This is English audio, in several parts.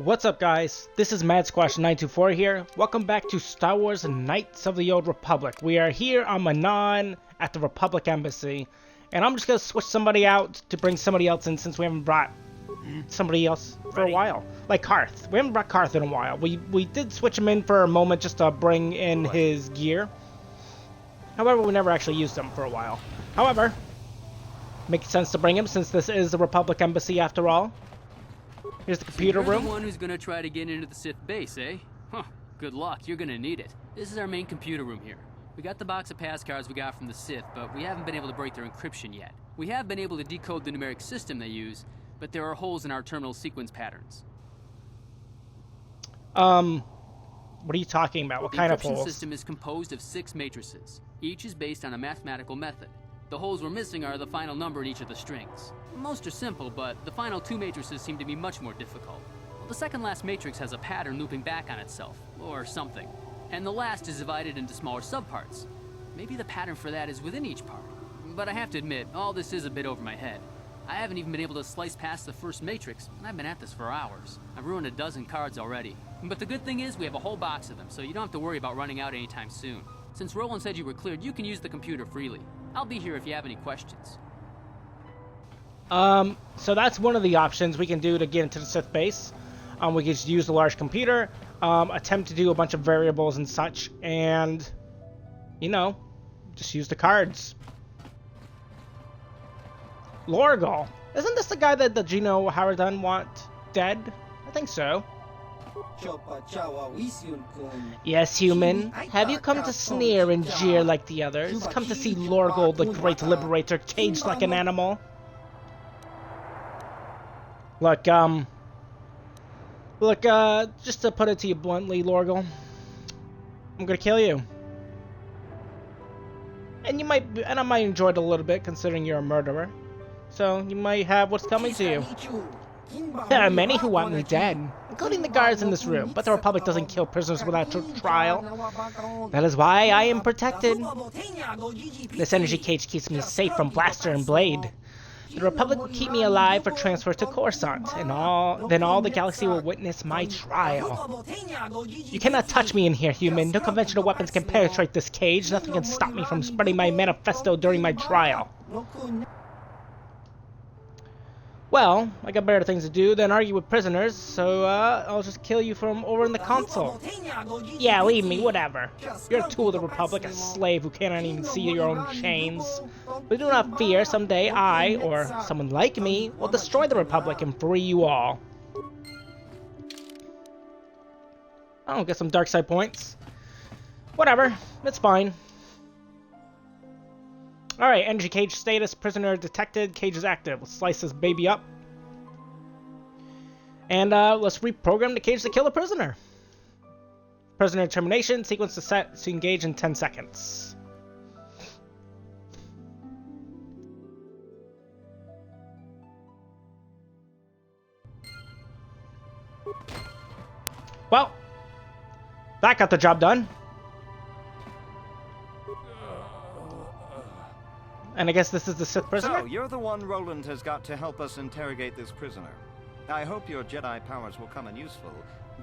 What's up, guys? This is MadSquash924 here. Welcome back to Star Wars Knights of the Old Republic. We are here on Manaan at the Republic Embassy, and I'm just gonna switch somebody out to bring somebody else in since we haven't brought somebody else for a while. Like Karth. We haven't brought Karth in a while. We did switch him in for a moment just to bring in his gear. However, we never actually used him for a while. However, makes sense to bring him since this is the Republic Embassy after all. Here's the computer room. You're the one who's gonna try to get into the Sith base, eh? Huh, good luck, you're gonna need it. This is our main computer room here. We got the box of pass cards we got from the Sith, but we haven't been able to break their encryption yet. We have been able to decode the numeric system they use, but there are holes in our terminal sequence patterns. What are you talking about? What kind of holes? The encryption system is composed of 6 matrices. Each is based on a mathematical method. The holes we're missing are the final number in each of the strings. Most are simple, but the final 2 matrices seem to be much more difficult. The second last matrix has a pattern looping back on itself, or something. And the last is divided into smaller subparts. Maybe the pattern for that is within each part. But I have to admit, all this is a bit over my head. I haven't even been able to slice past the first matrix, and I've been at this for hours. I've ruined a dozen cards already. But the good thing is we have a whole box of them, so you don't have to worry about running out anytime soon. Since Roland said you were cleared, you can use the computer freely. I'll be here if you have any questions. So that's one of the options we can do to get into the Sith base. We can just use the large computer, attempt to do a bunch of variables and such, and, you know, just use the cards. Lorgal. Isn't this the guy that the Gino Haradan want dead? I think so. Yes, human. Have you come to sneer and jeer like the others? Come to see Lorgal, the great liberator, caged like an animal? Look, just to put it to you bluntly, Lorgal, I'm gonna kill you. And I might enjoy it a little bit, considering you're a murderer. So, you might have what's coming to you. There are many who want me dead, including the guards in this room, but the Republic doesn't kill prisoners without trial. That is why I am protected. This energy cage keeps me safe from blaster and blade. The Republic will keep me alive for transfer to Coruscant, and then all the galaxy will witness my trial. You cannot touch me in here, human. No conventional weapons can penetrate this cage. Nothing can stop me from spreading my manifesto during my trial. Well, I got better things to do than argue with prisoners, so I'll just kill you from over in the console. Yeah, leave me, whatever. You're a tool of the Republic, a slave who cannot even see your own chains. But do not fear, someday I, or someone like me, will destroy the Republic and free you all. I'll get some dark side points. Whatever, it's fine. Alright, energy cage status, prisoner detected, cage is active. Let's slice this baby up. And let's reprogram the cage to kill a prisoner. Prisoner termination, sequence to set to engage in 10 seconds. Well, that got the job done. And I guess this is the Sith prisoner? So, you're the one Roland has got to help us interrogate this prisoner. I hope your Jedi powers will come in useful.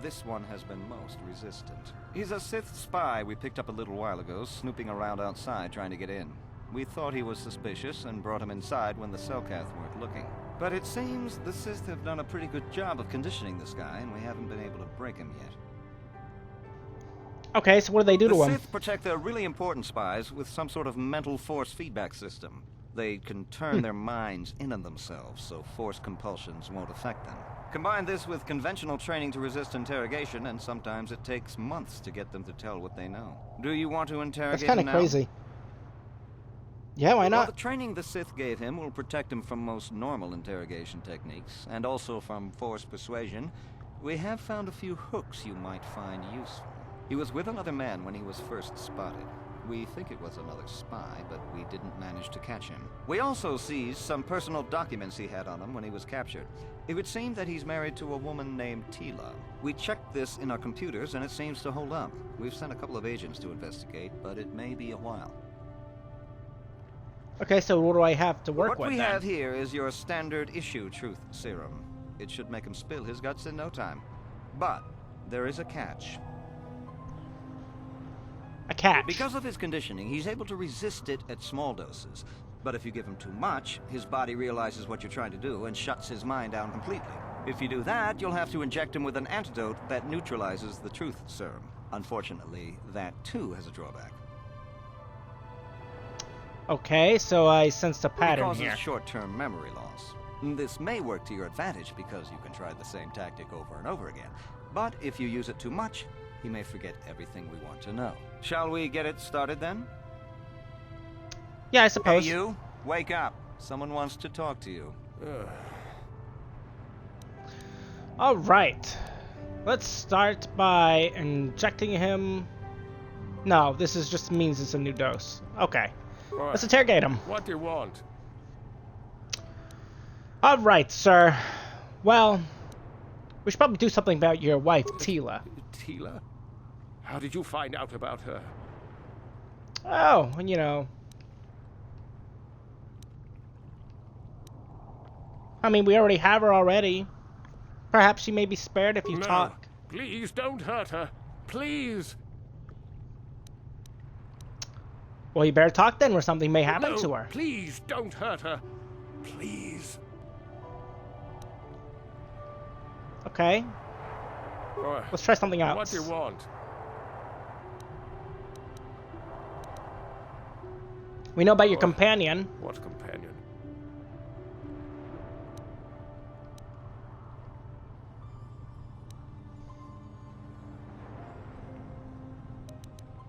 This one has been most resistant. He's a Sith spy we picked up a little while ago, snooping around outside trying to get in. We thought he was suspicious and brought him inside when the Selkath weren't looking. But it seems the Sith have done a pretty good job of conditioning this guy, and we haven't been able to break him yet. Okay, so what do they do to him? The Sith protect their really important spies with some sort of mental force feedback system. They can turn their minds in on themselves, so force compulsions won't affect them. Combine this with conventional training to resist interrogation, and sometimes it takes months to get them to tell what they know. Do you want to interrogate him now? That's kind of crazy. Yeah, why not? Well, the training the Sith gave him will protect him from most normal interrogation techniques, and also from forced persuasion. We have found a few hooks you might find useful. He was with another man when he was first spotted. We think it was another spy, but we didn't manage to catch him. We also seized some personal documents he had on him when he was captured. It would seem that he's married to a woman named Tila. We checked this in our computers, and it seems to hold up. We've sent a couple of agents to investigate, but it may be a while. Okay, so what do I have to work with What we then? have here is your standard issue truth serum. It should make him spill his guts in no time. But there is a catch. A catch. Because of his conditioning, he's able to resist it at small doses. But if you give him too much, his body realizes what you're trying to do and shuts his mind down completely. If you do that, you'll have to inject him with an antidote that neutralizes the truth serum. Unfortunately, that too has a drawback. Okay, so I sensed a pattern It here. causes short-term memory loss. This may work to your advantage because you can try the same tactic over and over again. But if you use it too much, he may forget everything we want to know. Shall we get it started then? Yeah, I Hey, suppose. you! Wake up! Someone wants to talk to you. All right. Let's start by injecting him. No, this is just means it's a new dose. Okay. Let's interrogate him. What do you want? All right, sir. Well, we should probably do something about your wife, Tila. Tila? How did you find out about her? Oh, you know. I mean, we already have her already. Perhaps she may be spared if you No. talk. Please don't hurt her. Please. Well, you better talk then, or something may happen No, to her. Please don't hurt her. Please. Okay, let's try something else. What do you want? We know about your companion. What companion?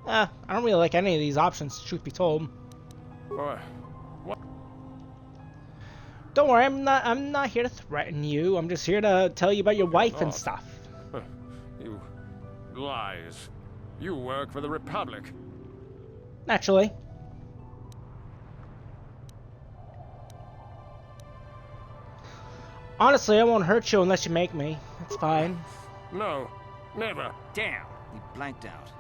I don't really like any of these options, truth be told. What? Don't worry, I'm not here to threaten you. I'm just here to tell you about your wife and not. stuff. You lies. You work for the Republic. Naturally. Honestly, I won't hurt you unless you make me. It's fine. No, never. Damn! He blanked out.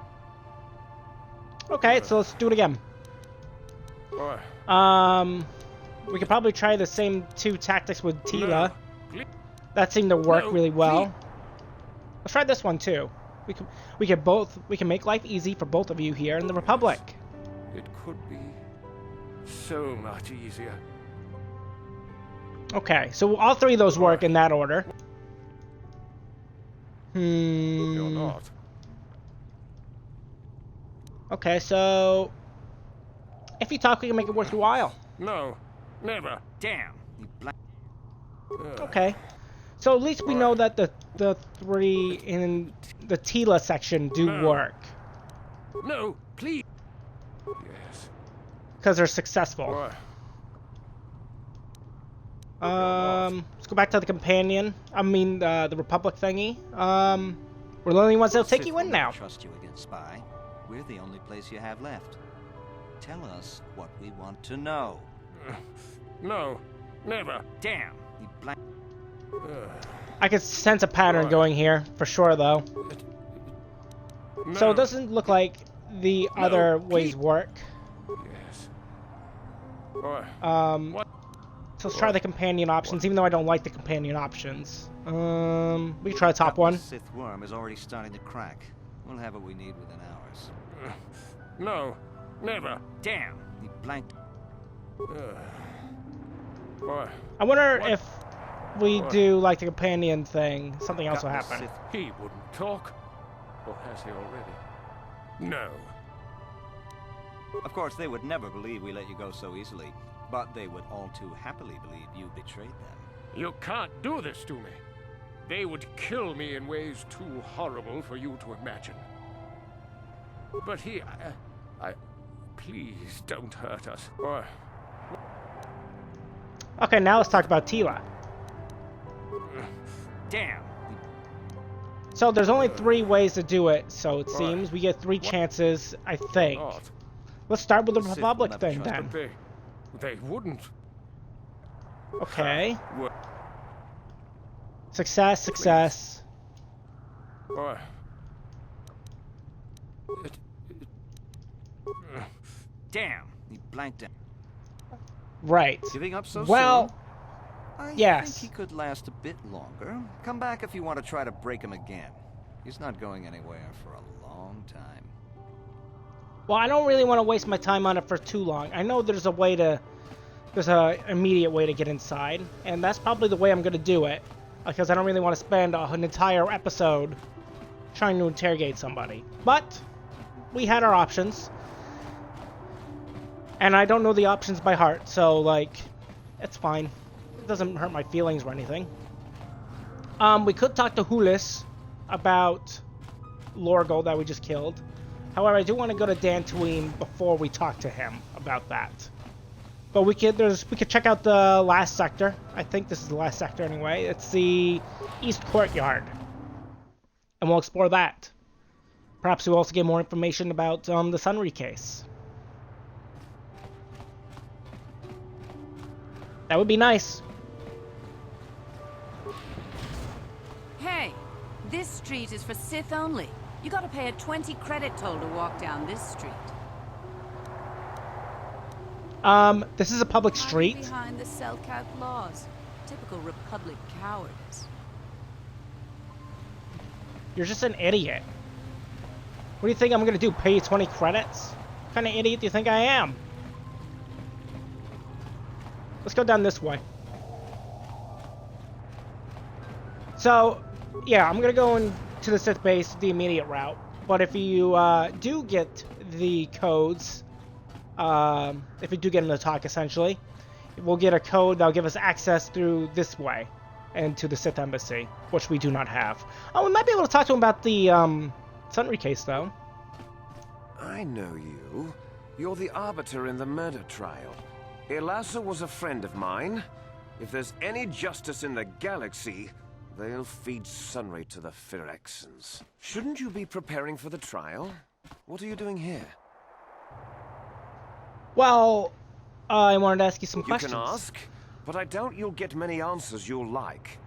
Okay, so let's do it again. What? We could probably try the same two tactics with Tila. No, please. That seemed to work No, really well. please. Let's try this one too. We can make life easy for both of you here in the Republic. It could be so much easier. Okay, so all three of those work in that order. You're not. Okay, so if you talk, we can make it worth your while. No, never. Damn! He blanked. Okay, so at least we know that the three in the Tila section do No. work No, please. Yes. because they're successful. What? Let's go back to the companion. I mean, the Republic thingy. We're the only ones that'll take Sith you will in never now. Trust you again, spy. We're the only place you have left. Tell us what we want to know. No, never. Damn! He blanked. I can sense a pattern What? going here for sure, though. No. So it doesn't look like the No, other ways please. work. Yes. What? What? So let's try the companion options, even though I don't like the companion options. We can try the top one. The Sith worm is already starting to crack. We'll have what we need within hours. No, never. Damn! He blanked. What? I wonder What? if we What? do like the companion thing, something else will Got the happen. Sith- He wouldn't talk. Or has he already? No. Of course, they would never believe we let you go so easily, but they would all too happily believe you betrayed them. You can't do this to me. They would kill me in ways too horrible for you to imagine. But please don't hurt us. Or, Okay, now let's talk about Tila. Damn! So there's only three ways to do it, so it seems. We get three chances, I think. not. Let's start with the Sith will Republic never thing trust then. But they wouldn't. Okay. What? Success, success. Or, Damn! He blanked out. Right. Giving up so Well, soon? I Yes. think he could last a bit longer. Come back if you want to try to break him again. He's not going anywhere for a long time. Well, I don't really want to waste my time on it for too long. I know there's a immediate way to get inside, and that's probably the way I'm going to do it, because I don't really want to spend an entire episode trying to interrogate somebody. But we had our options, and I don't know the options by heart, so, like, it's fine. It doesn't hurt my feelings or anything. We could talk to Hulis about Lorgo that we just killed. However, I do want to go to Dantooine before we talk to him about that. But we could check out the last sector. I think this is the last sector anyway. It's the East Courtyard, and we'll explore that. Perhaps we'll also get more information about the Sunry case. That would be nice. Hey, this street is for Sith only. You gotta pay a 20 credit toll to walk down this street. This is a public Hiding street. behind the Selkath laws. Typical Republic cowardice. You're just an idiot. What do you think I'm gonna do? Pay you 20 credits? What kind of idiot do you think I am? Let's go down this way. So, yeah, I'm gonna go into the Sith base the immediate route. But if you do get the codes, if you do get an talk, essentially, we'll get a code that'll give us access through this way and to the Sith embassy, which we do not have. Oh, we might be able to talk to him about the Sunry case, though. I know you. You're the arbiter in the murder trial. Elasa was a friend of mine. If there's any justice in the galaxy, they'll feed Sunray to the Phyrexians. Shouldn't you be preparing for the trial? What are you doing here? Well, I wanted to ask you some questions. You can ask, but I doubt you'll get many answers you'll like.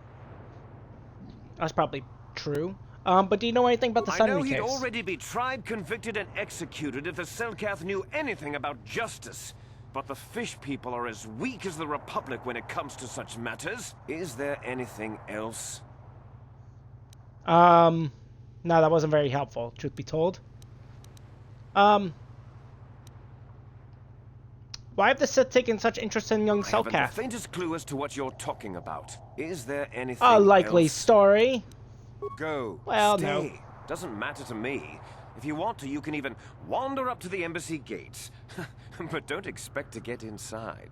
That's probably true. But do you know anything about the I Sunry know he'd case? already be tried, convicted, and executed if the Selkath knew anything about justice. But the fish people are as weak as the Republic when it comes to such matters. Is there anything else? No, that wasn't very helpful, truth be told. Why have the Sith taken such interest in young I haven't the Selkath? faintest clue as to what you're talking about. Is there anything A likely else? story. Go. Well, Stay. no. Doesn't matter to me. If you want to, you can even wander up to the embassy gates. But don't expect to get inside.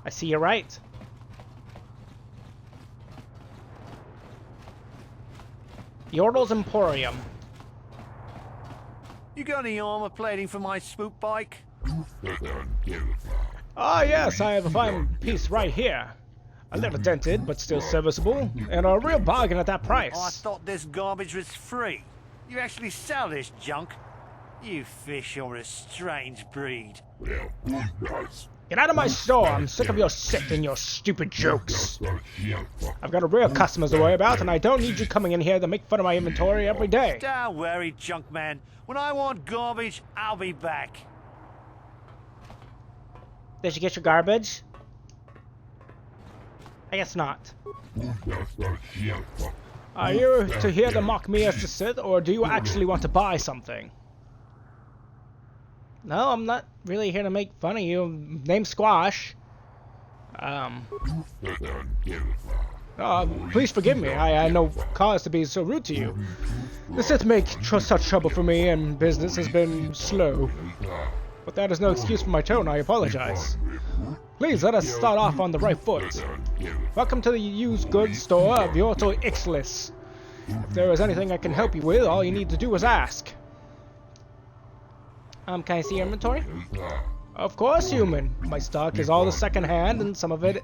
I see you're right. Yordle's Emporium. You got any armor plating for my Swoop bike? Ah, yes, I have a fine piece right here. A little dented, but still serviceable, and a real bargain at that price. I thought this garbage was free. You actually sell this junk? You fish are a strange breed. Get out of my store! I'm sick of your shit and your stupid jokes. I've got a real customers to worry about, and I don't need you coming in here to make fun of my inventory every day. Don't worry, junk man. When I want garbage, I'll be back. Did you get your garbage? I guess not. Are you to here to mock me as the Sith, or do you actually want to buy something? No, I'm not really here to make fun of you. Name's Squash. Please forgive me. I had no cause to be so rude to you. The Sith make such trouble for me, and business has been slow. But that is no excuse for my tone. I apologize. Please let us start off on the right foot. Welcome to the used goods store of Yorto Ixlis. If there is anything I can help you with, all you need to do is ask. Can I see your inventory? Of course, human. My stock is all the second-hand, and some of it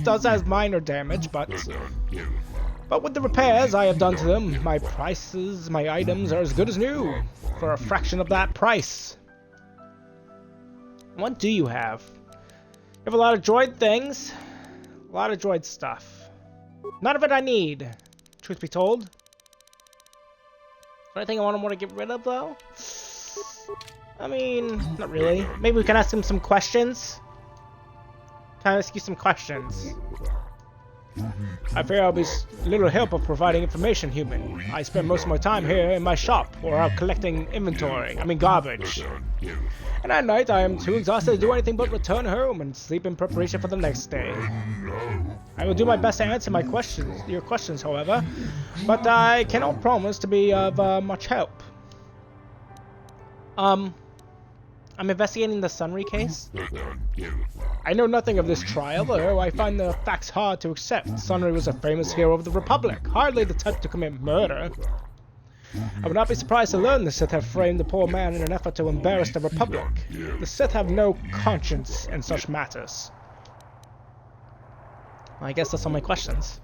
does have minor damage, but with the repairs I have done to them, my items are as good as new, for a fraction of that price. What do you have? You have a lot of droid things, a lot of droid stuff. None of it I need, truth be told. Is there anything I want to get rid of, though? I mean, not really. Maybe we can ask him some questions. Can I ask you some questions? I fear I'll be little help of providing information, human. I spend most of my time here in my shop, or out collecting garbage. And at night I am too exhausted to do anything but return home and sleep in preparation for the next day. I will do my best to answer your questions, however, but I cannot promise to be of much help. I'm investigating the Sunry case. I know nothing of this trial, though I find the facts hard to accept. Sunry was a famous hero of the Republic, hardly the type to commit murder. I would not be surprised to learn the Sith have framed the poor man in an effort to embarrass the Republic. The Sith have no conscience in such matters. I guess that's all my questions.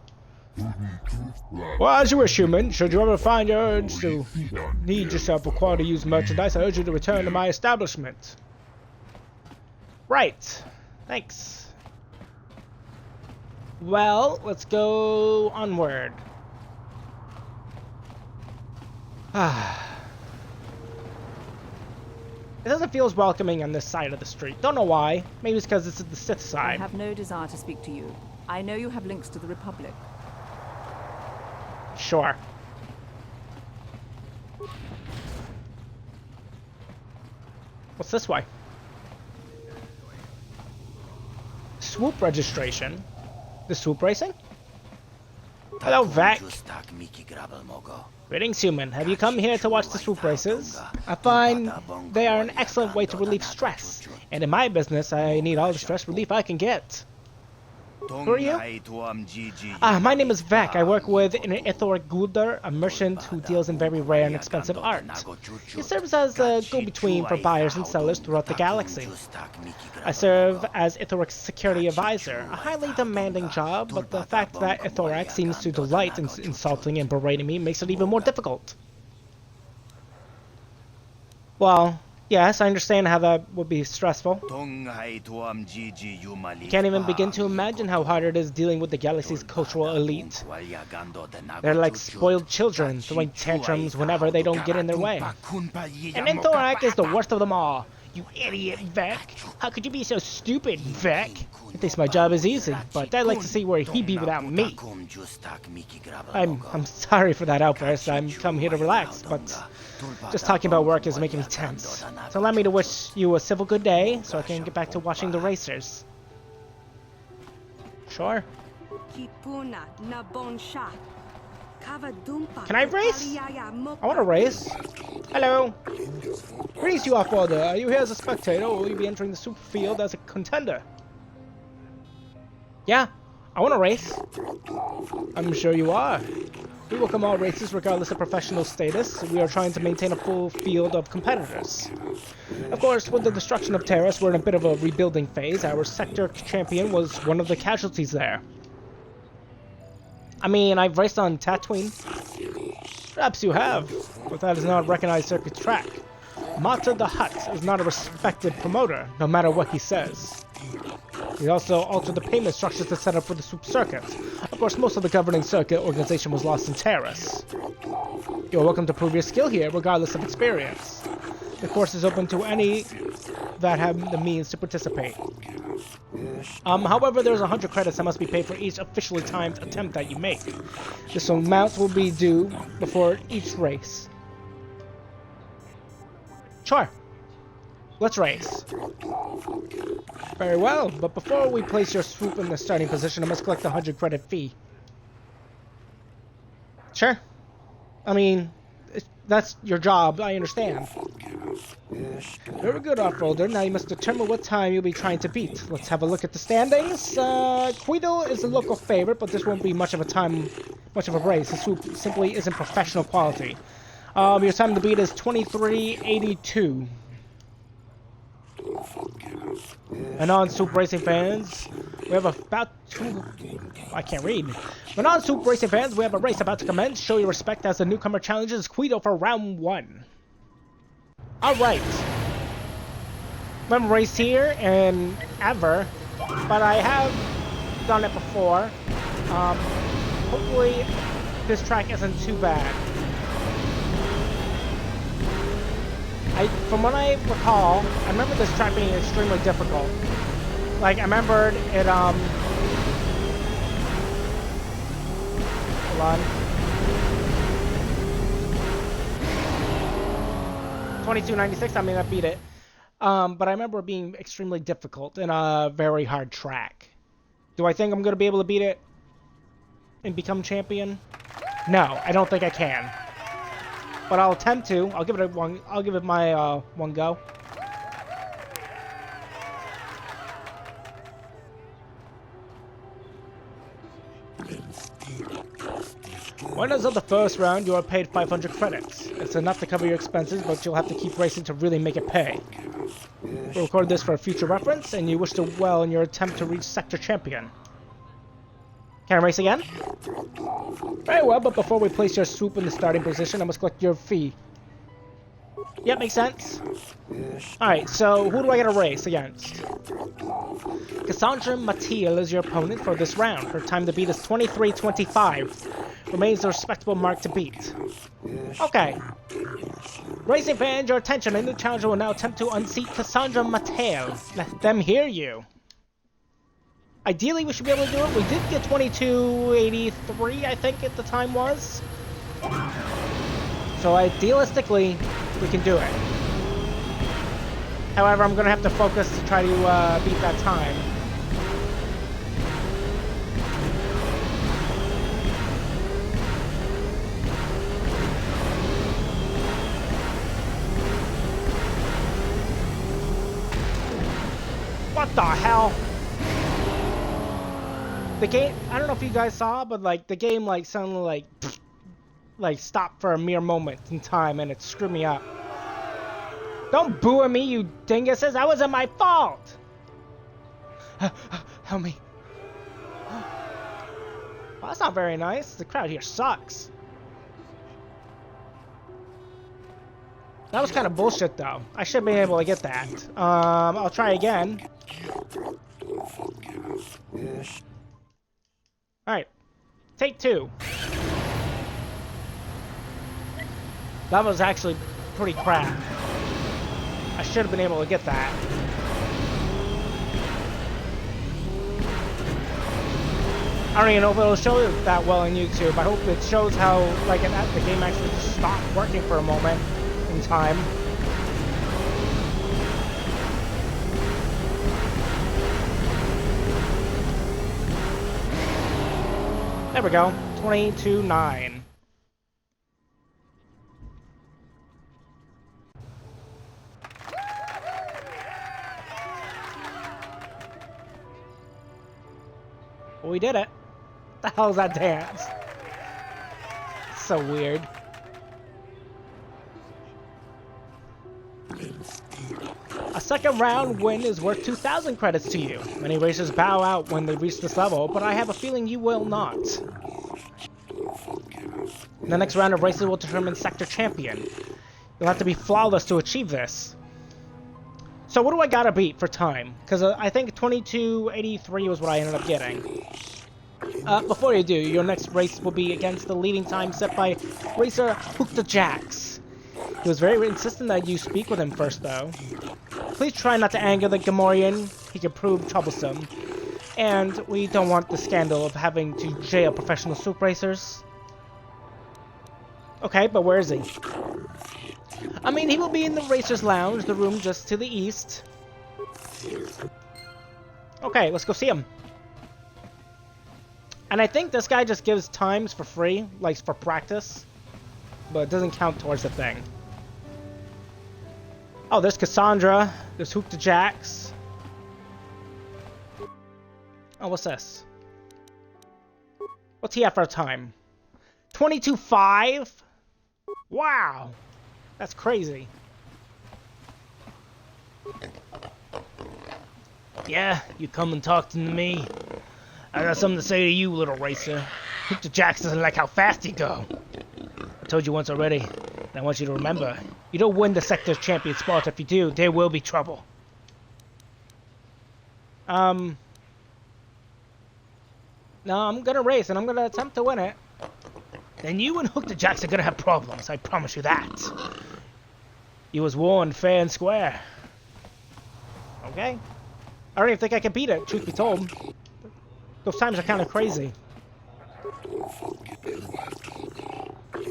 Well, as you wish, human. Should you ever find your urge to need yourself for quality-used merchandise, I urge you to return to my establishment. Right. Thanks. Well, let's go onward. It doesn't feel as welcoming on this side of the street. Don't know why. Maybe it's because this is the Sith side. I have no desire to speak to you. I know you have links to the Republic. Sure. What's this way? Swoop registration? The Swoop racing? Hello, Vec. Greetings, human. Have you come here to watch the Swoop races? I find they are an excellent way to relieve stress. And in my business, I need all the stress relief I can get. Who are you? My name is Vec. I work with an Ithoric Gulder, a merchant who deals in very rare and expensive art. He serves as a go-between for buyers and sellers throughout the galaxy. I serve as Ithoric's security advisor, a highly demanding job, but the fact that Ithoric seems to delight in insulting and berating me makes it even more difficult. Well, yes, I understand how that would be stressful. You can't even begin to imagine how hard it is dealing with the galaxy's cultural elite. They're like spoiled children, throwing tantrums whenever they don't get in their way. And Thorak is the worst of them all. You idiot, Vec. How could you be so stupid, Vec? He thinks my job is easy, but I'd like to see where he'd be without me. I'm sorry for that outburst. I'm come here to relax, but just talking about work is making me tense. So allow me to wish you a civil good day, so I can get back to watching the racers. Sure. Can I race? I want to race. Hello. Greetings, you off-worlder. Are you here as a spectator, or will you be entering the super field as a contender? Yeah, I want to race. I'm sure you are. We welcome all races regardless of professional status. We are trying to maintain a full field of competitors. Of course, with the destruction of Terrace, we're in a bit of a rebuilding phase. Our sector champion was one of the casualties there. I mean, I've raced on Tatooine. Perhaps you have, but that is not a recognized circuit track. Mata the Hutt is not a respected promoter, no matter what he says. He also altered the payment structures to set up for the Swoop circuit. Of course, most of the governing circuit organization was lost in Terrace. You're welcome to prove your skill here, regardless of experience. The course is open to any that have the means to participate. However, there's 100 credits that must be paid for each officially timed attempt that you make. This amount will be due before each race. Sure. Let's race. Very well, but before we place your Swoop in the starting position, I must collect the 100 credit fee. Sure. I mean, that's your job, I understand. Very good, off-roader. Now you must determine what time you'll be trying to beat. Let's have a look at the standings. Quito is a local favorite, but this won't be much of a race. The Swoop simply isn't professional quality. Your time to beat is 23:82. Manaan Swoop Racing fans, we have about two... I can't read. Manaan Swoop Racing fans, we have a race about to commence. Show your respect as the newcomer challenges Quito for round 1. Alright. I haven't raced here in ever, but I have done it before. Hopefully this track isn't too bad. From what I recall, I remember this track being extremely difficult. Like, I remembered it, hold on. 2296, I mean, I beat it. But I remember it being extremely difficult and a very hard track. Do I think I'm going to be able to beat it and become champion? No, I don't think I can. But I'll attempt to. I'll give it my one go. Winners of the first round, you are paid 500 credits. It's enough to cover your expenses, but you'll have to keep racing to really make it pay. We'll record this for future reference, and you wish to well in your attempt to reach Sector Champion. Can I race again? Very well, but before we place your Swoop in the starting position, I must collect your fee. Yep, makes sense. Alright, so who do I get to race against? Cassandra Mathiel is your opponent for this round. Her time to beat is 23:25. Remains a respectable mark to beat. Okay. Racing fans, your attention. A new challenger will now attempt to unseat Cassandra Mathiel. Let them hear you. Ideally, we should be able to do it. We did get 22:83, I think, at the time was. So idealistically, we can do it. However, I'm going to have to focus to try to beat that time. What the hell? The game, I don't know if you guys saw, but like the game like suddenly like stopped for a mere moment in time and it screwed me up. Don't boo at me, you dinguses! That wasn't my fault! Help me. Well, that's not very nice. The crowd here sucks. That was kind of bullshit though. I should be able to get that. I'll try again. Alright. Take two. That was actually pretty crap. I should have been able to get that. I don't even know if it'll show it that well on YouTube. I hope it shows how like the game actually just stopped working for a moment in time. There we go. 22:09. We did it. What the hell is that dance? So weird. A second round win is worth 2,000 credits to you. Many racers bow out when they reach this level, but I have a feeling you will not. The next round of races will determine Sector Champion. You'll have to be flawless to achieve this. So what do I gotta beat for time? Because I think 22:83 was what I ended up getting. Before you do, your next race will be against the leading time set by racer Hookta Jax. He was very insistent that you speak with him first, though. Please try not to anger the Gamorrean. He can prove troublesome. And we don't want the scandal of having to jail professional Swoop racers. Okay, but where is he? I mean, he will be in the Racer's Lounge, the room just to the east. Okay, let's go see him. And I think this guy just gives times for free, like for practice. But it doesn't count towards the thing. Oh, there's Cassandra. There's Hookta Jax. Oh, what's this? What's he at for a time? 22:05? Wow. That's crazy. Yeah, you come and talk to me. I got something to say to you, little racer. Hookta Jax doesn't like how fast you go. I told you once already, and I want you to remember. You don't win the Sector Champion spot. If you do, there will be trouble. No, I'm gonna race, and I'm gonna attempt to win it. Then you and Hookta Jax are gonna have problems, I promise you that. You was warned fair and square. Okay. I don't even think I can beat it, truth be told. Those times are kind of crazy.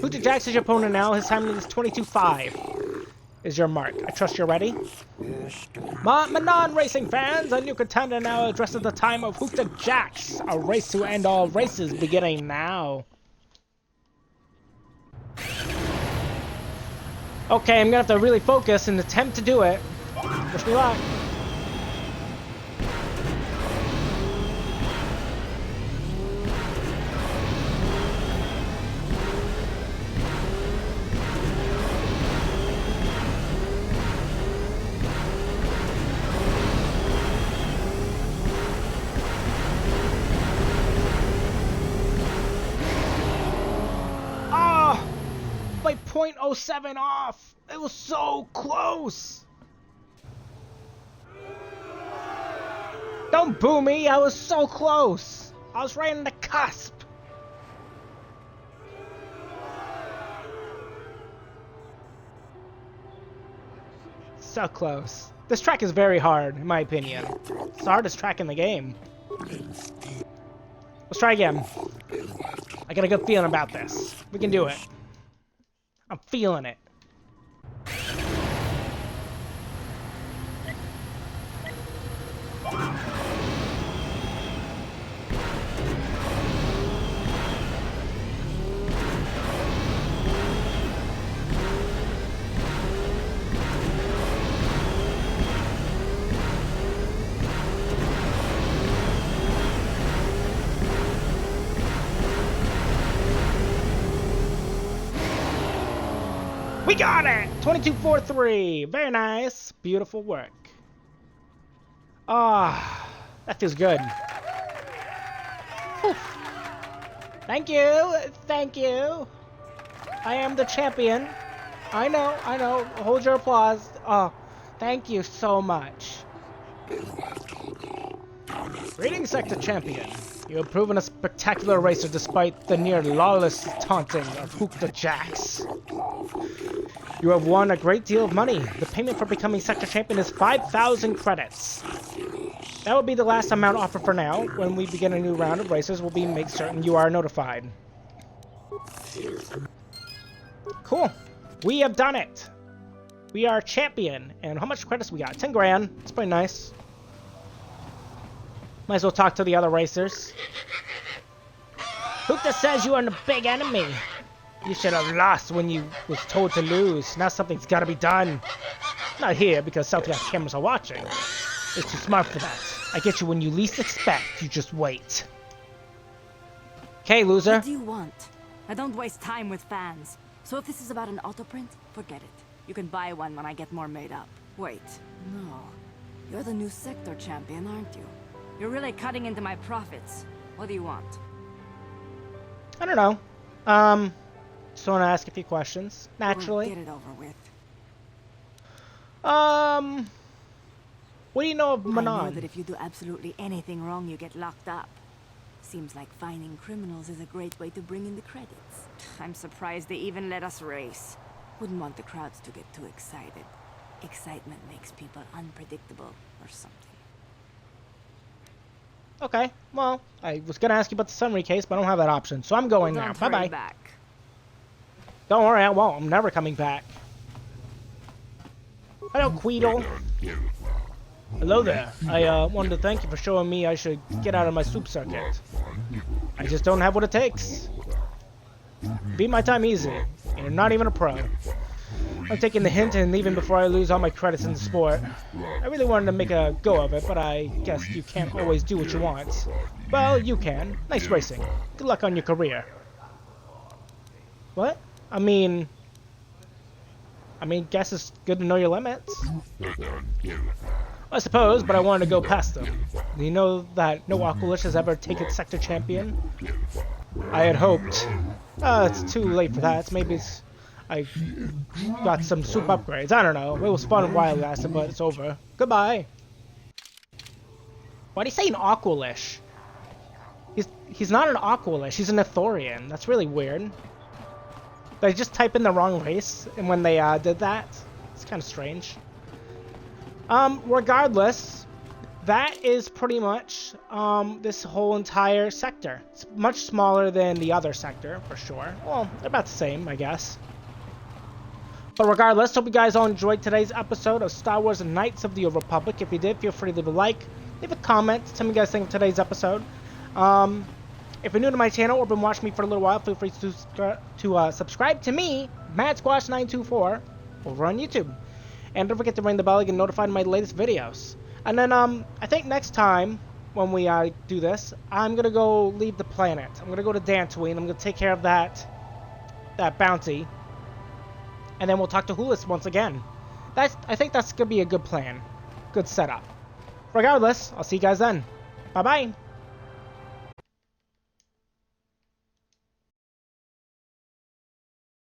Hooter Jax is your opponent now. His time is 22.5. Is your mark. I trust you're ready. Manaan racing fans, a new contender now addresses the time of Hooter Jax. A race to end all races beginning now. Okay, I'm gonna have to really focus and attempt to do it. Wish me luck. By 0.07 off. It was so close. Don't boo me. I was so close. I was right on the cusp. So close. This track is very hard, in my opinion. It's the hardest track in the game. Let's try again. I got a good feeling about this. We can do it. I'm feeling it. We got it! 22.43. Very nice. Beautiful work. Ah, that feels good. Whew. Thank you. Thank you. I am the champion. I know. Hold your applause. Oh, thank you so much. Greetings, Sector Champion. You have proven a spectacular racer despite the near lawless taunting of Hooter Jax. You have won a great deal of money. The payment for becoming Sector Champion is 5,000 credits. That will be the last amount offered for now. When we begin a new round of races, we'll make certain you are notified. Cool. We have done it. We are champion. And how much credits we got? 10 grand. It's pretty nice. Might as well talk to the other racers. Hooter says you are the big enemy. You should have lost when you was told to lose. Now something's got to be done. Not here, because South Gas cameras are watching. It's too smart for that. I get you when you least expect. You just wait. Okay, loser. What do you want? I don't waste time with fans. So if this is about an auto print, forget it. You can buy one when I get more made up. Wait, no. You're the new Sector Champion, aren't you? You're really cutting into my profits. What do you want? I don't know. Just want to ask a few questions. Naturally. Get it over with. What do you know of Manaan? I know that if you do absolutely anything wrong, you get locked up. Seems like finding criminals is a great way to bring in the credits. I'm surprised they even let us race. Wouldn't want the crowds to get too excited. Excitement makes people unpredictable or something. Okay, well, I was gonna ask you about the summary case, but I don't have that option, so I'm going now. Bye-bye. Don't worry, I won't. I'm never coming back. Hello, Queedle. Hello there. I wanted to thank you for showing me I should get out of my Swoop circuit. I just don't have what it takes. Beat my time easy. You're not even a pro. I'm taking the hint and leaving before I lose all my credits in the sport. I really wanted to make a go of it, but I guess you can't always do what you want. Well, you can. Nice racing. Good luck on your career. What? I mean, guess it's good to know your limits. I suppose, but I wanted to go past them. Do you know that no Aqualish has ever taken Sector Champion? I had hoped. It's too late for that. Maybe I got some Swoop upgrades. I don't know. It was fun while it lasted, but it's over. Goodbye. Why do you say an Aqualish? He's not an Aqualish. He's an Ithorian. That's really weird. They just type in the wrong race, and when they did that, it's kind of strange. Regardless, that is pretty much this whole entire sector. It's much smaller than the other sector, for sure. Well, they're about the same, I guess. But regardless, hope you guys all enjoyed today's episode of Star Wars Knights of the Old Republic. If you did, feel free to leave a like, leave a comment, tell me what you guys think of today's episode. If you're new to my channel or been watching me for a little while, feel free to subscribe to me, MadSquash924, over on YouTube. And don't forget to ring the bell to get notified of my latest videos. And then, I think next time, when we do this, I'm going to go leave the planet. I'm going to go to Dantooine. I'm going to take care of that bounty. And then we'll talk to Hulis once again. I think that's going to be a good plan. Good setup. Regardless, I'll see you guys then. Bye-bye.